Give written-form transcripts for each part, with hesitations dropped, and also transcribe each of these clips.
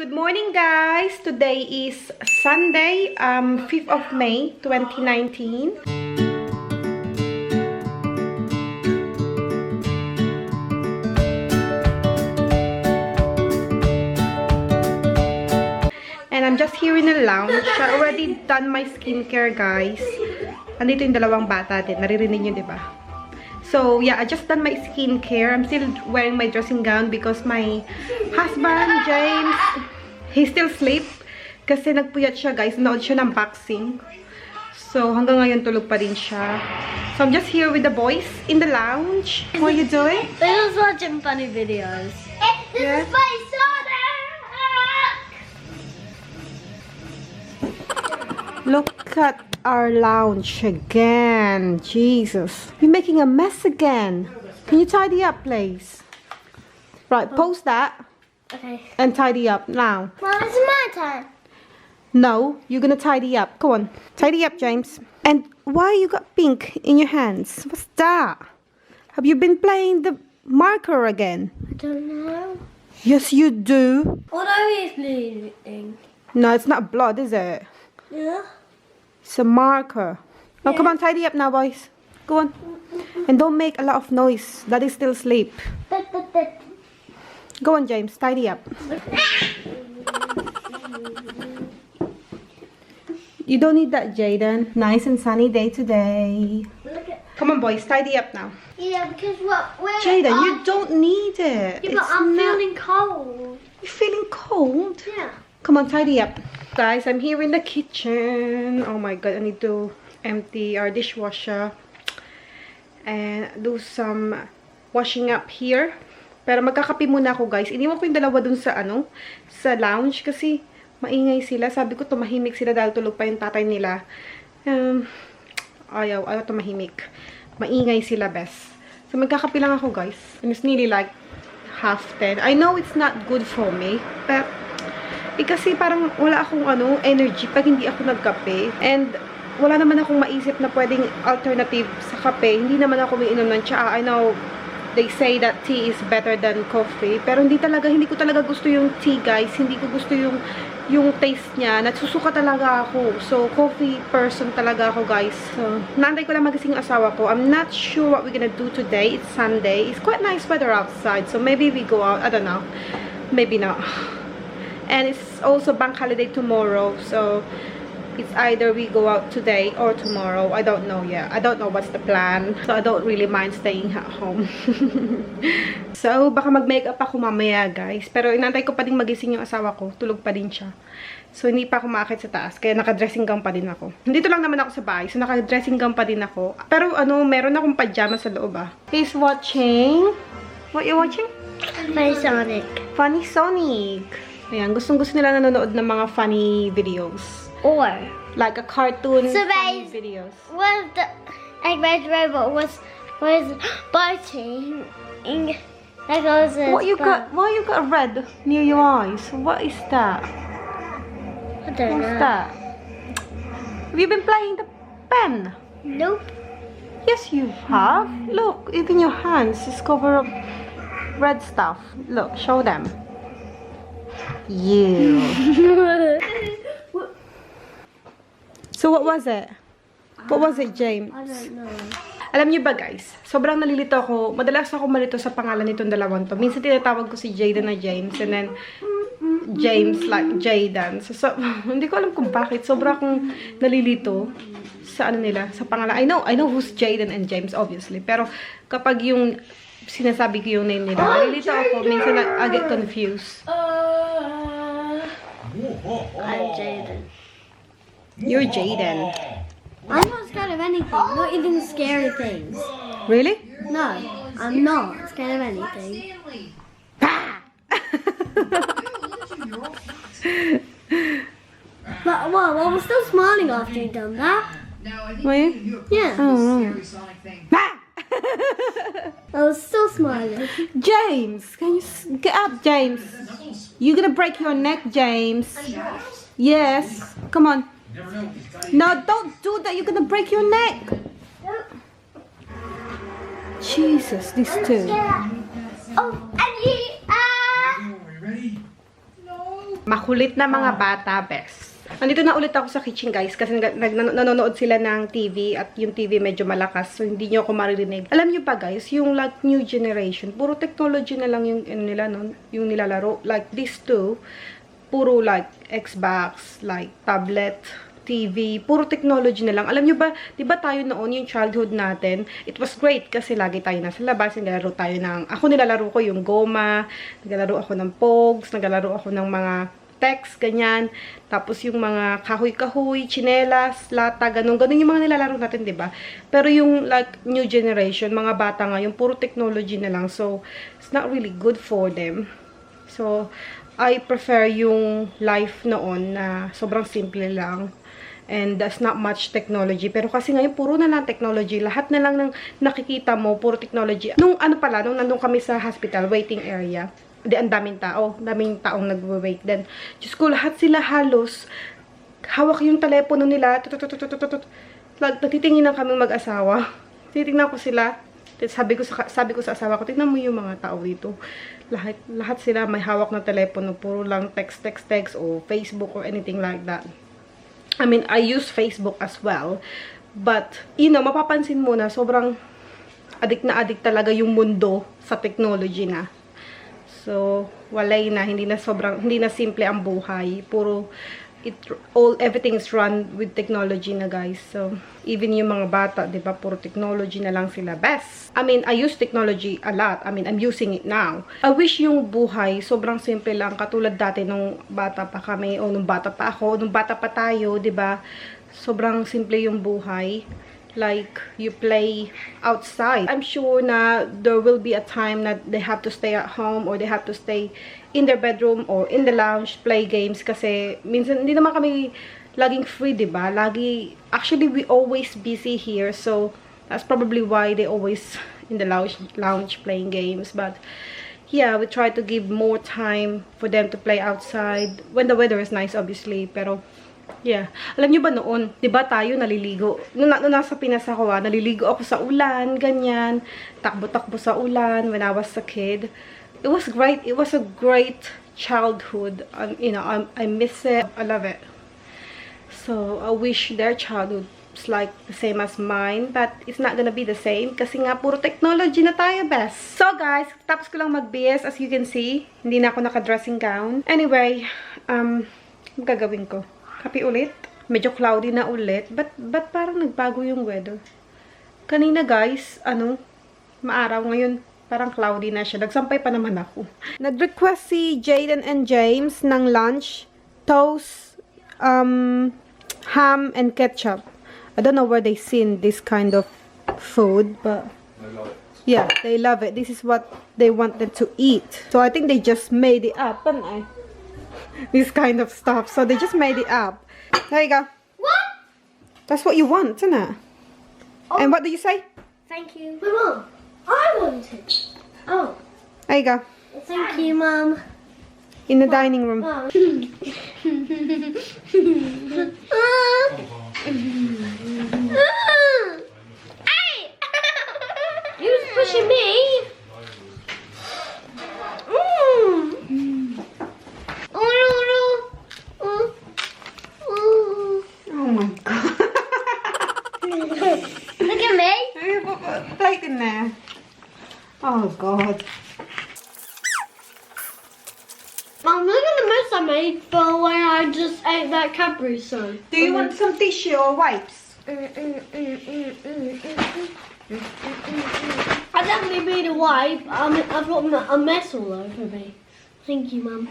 Good morning, guys. Today is Sunday, 5th of May, 2019. And I'm just here in the lounge. I already done my skincare, guys. Andito yung dalawang bata din. Naririnig nyo, diba? So, yeah, I just done my skincare. I'm still wearing my dressing gown because my husband, James, he still sleep. Kasi nagpuyat siya, guys. Nood siya ng boxing. So, hanggang ngayon tulog pa rin siya. So, I'm just here with the boys in the lounge. What are you doing? They're just watching funny videos. Yeah. This is my soda! Look at our lounge again. Jesus. You're making a mess again. Can you tidy up, please? Right, post that. Okay. And tidy up now. Mom, it's my turn. No, you're gonna tidy up. Go on. Tidy up, James. And why you got pink in your hands? What's that? Have you been playing the marker again? I don't know. Yes, you do. What are we bleeding? No, it's not blood, is it? Yeah. It's a marker. Oh, Yeah. come on, tidy up now, boys. Go on. And don't make a lot of noise. Daddy's still asleep. Go on, James. Tidy up. You don't need that, Jayden. Nice and sunny day today. Look at. Come on, boys. Tidy up now. Yeah, because what? Jayden, you don't need it. Yeah, but I'm feeling cold. You're feeling cold? Yeah. Come on, tidy up. Guys, I'm here in the kitchen. Oh my god, I need to empty our dishwasher and do some washing up here. Pero magkakape muna ako, guys. Iniwan ko yung dalawa dun sa sa lounge kasi maingay sila. Sabi ko tumahimik sila dahil tulog pa yung tatay nila. Ayaw tumahimik. Maingay sila, best. So magkakape lang ako, guys. And it's nearly like 10:30. I know it's not good for me, but kasi parang wala akong energy pag hindi ako nagkape. And wala naman akong maisip na pwedeng alternative sa kape. Hindi naman ako umiinom ng tsaa. I know they say that tea is better than coffee. Pero hindi ko talaga gusto yung tea, guys. Hindi ko gusto yung taste niya. Nagsusuka talaga ako. So, coffee person talaga ako, guys. So, naantay ko lang magising yung asawa ko. I'm not sure what we're gonna do today. It's Sunday. It's quite nice weather outside. So, maybe we go out. I don't know. Maybe not. And it's also bank holiday tomorrow, so it's either we go out today or tomorrow. I don't know yet. I don't know what's the plan. So I don't really mind staying at home. So baka mag-makeup ako mamaya, guys. Pero inantay ko pa din magising yung asawa ko. Tulog pa din siya. So hindi pa ako maakit sa taas. Kaya naka-dressing gown pa din ako. Dito lang naman ako sa bahay. So naka-dressing gown pa din ako. Pero meron akong pajama sa loob ah. He's watching. What you watching? Funny Sonic. Funny Sonic. Ayan, gustong-gusto nila nanonood ng mga funny videos. Or Like a cartoon so funny guys, videos. what the red robot was biting? Like was What you got? Why you got red near your eyes? What is that? I don't What's know. that? Have you been playing the pen? Nope. Yes, you have. Look, even your hands is covered up red stuff. Look, show them. You. So what was it? What was it, James? I don't know. Alam niyo ba, guys? Sobrang nalilito ako. Madalas ako malito sa pangalan nitong dalawang to. Minsan tinatawag ko si Jayden and James and then James like Jayden. So, hindi ko alam kung bakit. Sobra akong nalilito sa nila, sa pangalan. I know who's Jayden and James, obviously. Pero kapag yung sinasabi ko yung name nila, nalilito ako. Minsan I get confused. I'm Jayden. You're Jayden. I'm not scared of anything. Not even scary things. Really? No, I'm not scared of anything. But well, I was still smiling after you'd done that. Were you? Yeah, Oh. I was still smiling. James, can you get up, James? You're gonna break your neck, James. Yes. Come on. No, don't do that. You're gonna break your neck. Jesus, these two. Oh, and he, Are we ready? No. Makulit na mga bata, best. Nandito na ulit ako sa kitchen, guys, kasi nanonood sila ng TV at yung TV medyo malakas, so hindi nyo ako maririnig. Alam nyo pa, guys, yung like new generation, puro technology na lang yung nila, no? Yung nilalaro. Like these two, puro like Xbox, like tablet, TV, puro technology na lang. Alam nyo ba, di ba tayo noon, yung childhood natin, it was great kasi lagi tayo nasa labas, nilalaro tayo ng, ako nilalaro ko yung goma, naglalaro ako ng pogs, naglalaro ako ng mga text, ganyan. Tapos yung mga kahoy-kahoy, chinelas, lata, ganun yung mga nilalaro natin, 'di ba? Pero yung like new generation, mga bata ngayon, puro technology na lang. So, it's not really good for them. So, I prefer yung life noon na sobrang simple lang. And there's not much technology. Pero kasi ngayon, puro na lang technology. Lahat na lang ng nakikita mo, puro technology. Nung ano pala, nung nandun kami sa hospital, waiting area, ang daming taong nagwe-wait. Then, Diyos ko, lahat sila halos, hawak yung telepono nila, nagtitingin lang kami mag-asawa. Titingnan ko sila, sabi ko sa asawa ko, tingnan mo yung mga tao dito. Lahat sila may hawak na telepono, puro lang text, o Facebook, or anything like that. I mean, I use Facebook as well, but, you know, mapapansin mo na, sobrang addict talaga yung mundo sa technology na. So, walay na, hindi na simple ang buhay. Puro, everything is run with technology na, guys. So, even yung mga bata, diba, puro technology na lang sila. Best. I mean, I use technology a lot. I mean, I'm using it now. I wish yung buhay, sobrang simple lang. Katulad dati nung bata pa kami, o nung bata pa ako, nung bata pa tayo, diba, sobrang simple yung buhay. Like, you play outside. I'm sure na there will be a time that they have to stay at home or they have to stay in their bedroom or in the lounge, play games. Kasi, minsan, hindi naman kami laging free, diba? Actually, we always busy here. So, that's probably why they always in the lounge playing games. But, yeah, we try to give more time for them to play outside. When the weather is nice, obviously. Pero, yeah. Alam nyo ba noon, di ba tayo naliligo? Nung nasa Pinas ako, naliligo ako sa ulan, ganyan. Takbo-takbo sa ulan when I was a kid. It was great. It was a great childhood. You know, I miss it. I love it. So, I wish their childhood is like the same as mine. But, it's not gonna be the same. Kasi nga, puro technology na tayo, best. So, guys, tapos ko lang mag-BS. As you can see, hindi na ako naka-dressing gown. Anyway, gagawin ko. Kapi ulit. Medyo cloudy na ulit. But parang nagbago yung weather? Kanina, guys, maaraw. Ngayon, parang cloudy na siya. Nagsampay pa naman ako. Nag-request si Jayden and James ng lunch. Toast, ham, and ketchup. I don't know where they seen this kind of food, but yeah, they love it. This is what they wanted to eat. So I think they just made it up, don't I? This kind of stuff. So they just made it up. There you go. What? That's what you want, isn't it? Oh. And what did you say? Thank you. My mom. I want it. Oh. There you go. Thank you, Mum. In the dining room. Oh. Hey! You was pushing me. Oh my god. Look at me. Plate in there. Oh god. Mom, look at the mess I made for when I just ate that Capri Sun. Do you want some tissue or wipes? I definitely made a wipe. I've got a mess all over me. Thank you, Mum.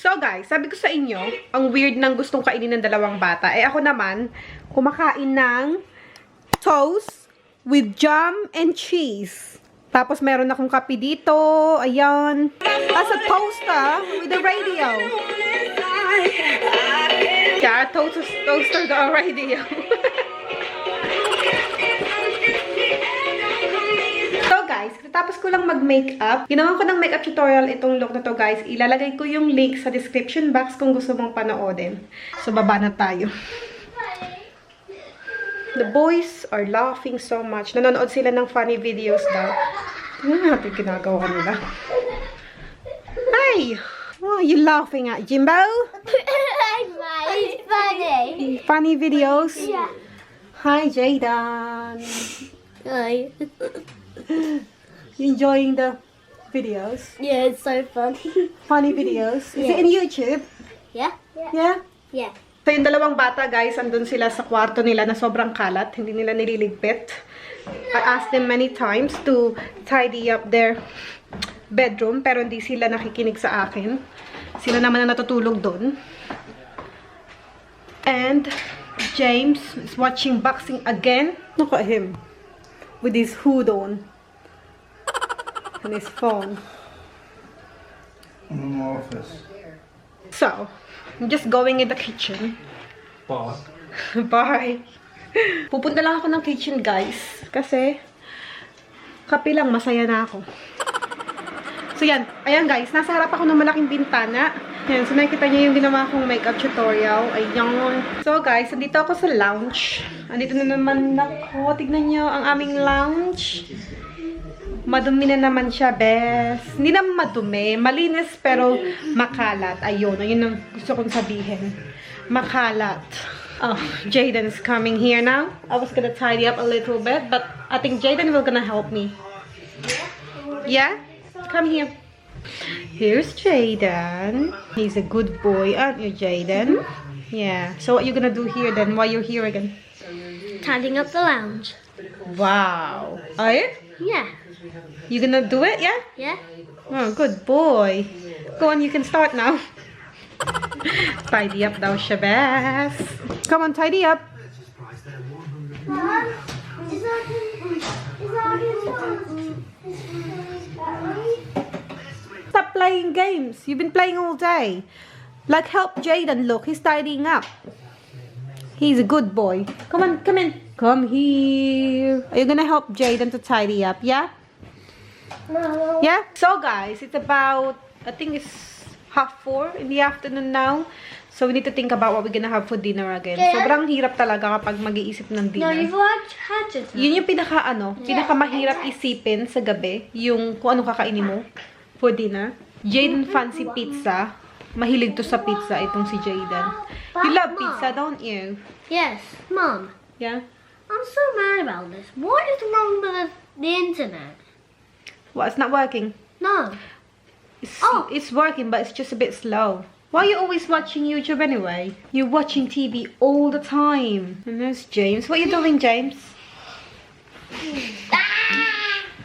So guys, sabi ko sa inyo, ang weird ng gustong kainin ng dalawang bata. Eh ako naman, kumakain ng toast with jam and cheese. Tapos meron akong kape dito. Ayan. As a toaster with a radio. Yeah, toaster got a radio. So guys, Tapos ko lang mag-makeup. Ginawa ko ng makeup tutorial itong look na to, guys. Ilalagay ko yung link sa description box kung gusto mong panoodin. So, baba na tayo. The boys are laughing so much. Nanonood sila ng funny videos daw. Tingnan natin ginagawa nila. Hi! What are you laughing at, Jimbo? It's funny. Funny videos? Yeah. Hi, Jayden. Hi. You enjoying the videos? Yeah, it's so funny. Funny videos? Is it Yeah. in YouTube? Yeah? Yeah? Yeah. So, yung dalawang bata, guys, andun sila sa kwarto nila na sobrang kalat. Hindi nila nililigpit. I asked them many times to tidy up their bedroom, pero hindi sila nakikinig sa akin. Sila naman na natutulog dun. And James is watching boxing again. Look at him. With his hood on. And his phone. I'm in my office. So, I'm just going in the kitchen. Bye. Bye. Pupunta lang ako ng kitchen, guys. Kasi, kape lang, masaya na ako. So, yan. Ayan, guys. Nasa harap ako ng malaking bintana. Yan. So, nakikita niyo yung ginawa kong makeup tutorial. Ayan. So, guys, nandito ako sa lounge. Andito na naman ako. Tignan niyo ang aming lounge. Madumi na naman siya, bes. Hindi naman madumi. Malinis, pero makalat. Ayun. Ayun ang gusto kong sabihin. Makalat. Oh, Jayden's coming here now. I was gonna tidy up a little bit, but I think Jayden will gonna help me. Yeah? Come here. Here's Jayden. He's a good boy, aren't you, Jayden? Yeah. So what you gonna do here then? Why you're here again? Tidying up the lounge. Wow. Are you? Yeah. You gonna do it? Yeah? Yeah? Oh, good boy. Go on, you can start now. Tidy up daw siya, bes. Come on, tidy up. Mom, Stop playing games. You've been playing all day. Like, help Jayden. Look, he's tidying up. He's a good boy. Come on, come in. Come here. Are you gonna help Jayden to tidy up? Yeah? No. Yeah? So, guys, it's about, I think it's 3:30 in the afternoon now. So, we need to think about what we're gonna have for dinner again. Yeah. Sobrang hirap talaga kapag mag-iisip ng No, dinner. you've watched Hatchet. Yun yung pinakamahirap isipin sa gabi, yung kung ano kakainin mo for dinner. Jayden fancy pizza. Mahilig to sa pizza itong si Jayden. You love pizza, don't you? Yes, Mom. Yeah? I'm so mad about this. What is wrong with the internet? Well, it's not working. No. It's working, but it's just a bit slow. Why are you always watching YouTube anyway? You're watching TV all the time. And there's James. What are you doing, James?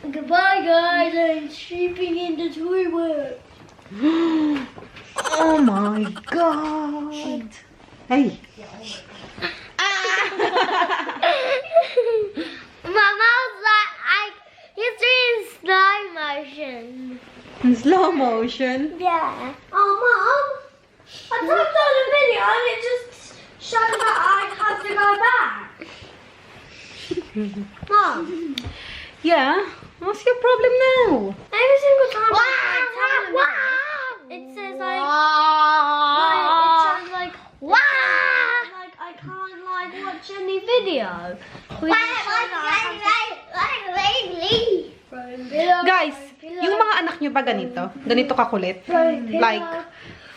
Goodbye, guys. I'm sleeping in the toilet. Oh my god. Hey. Mama's like, he's doing slow motion. In slow motion. Yeah. Oh, Mom. I typed on a video and it just showed that I have to go back. Mom. Yeah? What's your problem now? Every single time I tell them it says like, I can't like watch any video. Guys, yung mga anak nyo ba ganito? Ganito kakulit? Like,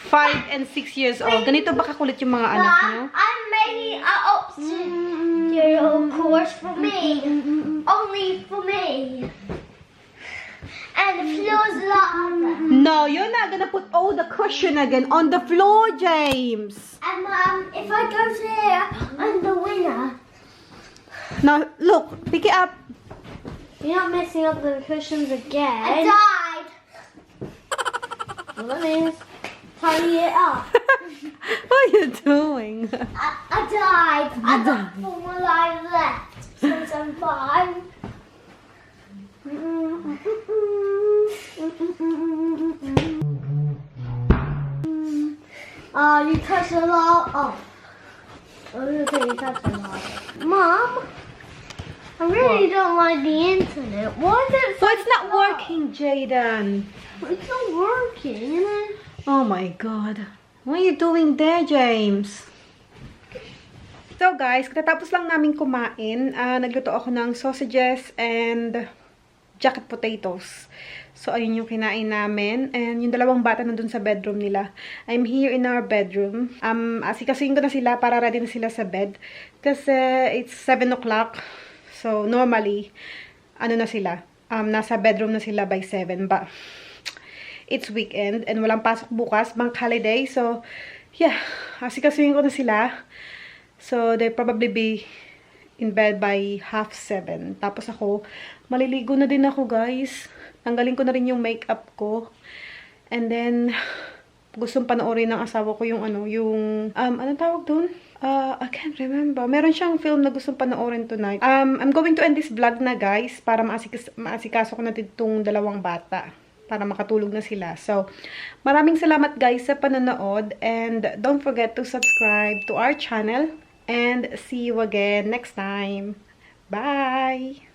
5 and 6 years old. Ganito ba kakulit yung mga anak nyo? I'm making an obstacle course for me. Only for me. And the floor's lava. No, you're not gonna put all the cushion again on the floor, James. And if I go to here, I'm the winner. Now, look, pick it up. You're not messing up the cushions again. I died. Well, that means tidy it up. What are you doing? I died. I got 4 more lives left since I'm 5. Oh, you touched the lot off. Oh, you touched the lot. Mom, I really don't like the internet. Why is it so Well, it's not slow? working, Jayden. It's not working. Oh my God. What are you doing there, James? So guys, katapos lang namin kumain. Nagluto ako ng sausages and jacket potatoes. So, ayun yung kinain namin. And yung dalawang bata nandun sa bedroom nila. I'm here in our bedroom. Asikasuhin ko na sila para ready na sila sa bed. Kasi it's 7 o'clock. So, normally, ano na sila? Nasa bedroom na sila by 7. But, it's weekend and walang pasok bukas. Bank holiday. So, yeah. Asikasuhin ko na sila. So, they'll probably be in bed by 6:30. Tapos ako, maliligo na din ako, guys. Tanggalin ko na rin yung makeup ko. And then, gustong panoorin ng asawa ko yung anong tawag dun? I can't remember. Meron siyang film na gustong panoorin tonight. I'm going to end this vlog na, guys, para maasikaso ko na itong dalawang bata. Para makatulog na sila. So, maraming salamat, guys, sa panonood. And don't forget to subscribe to our channel. And see you again next time. Bye!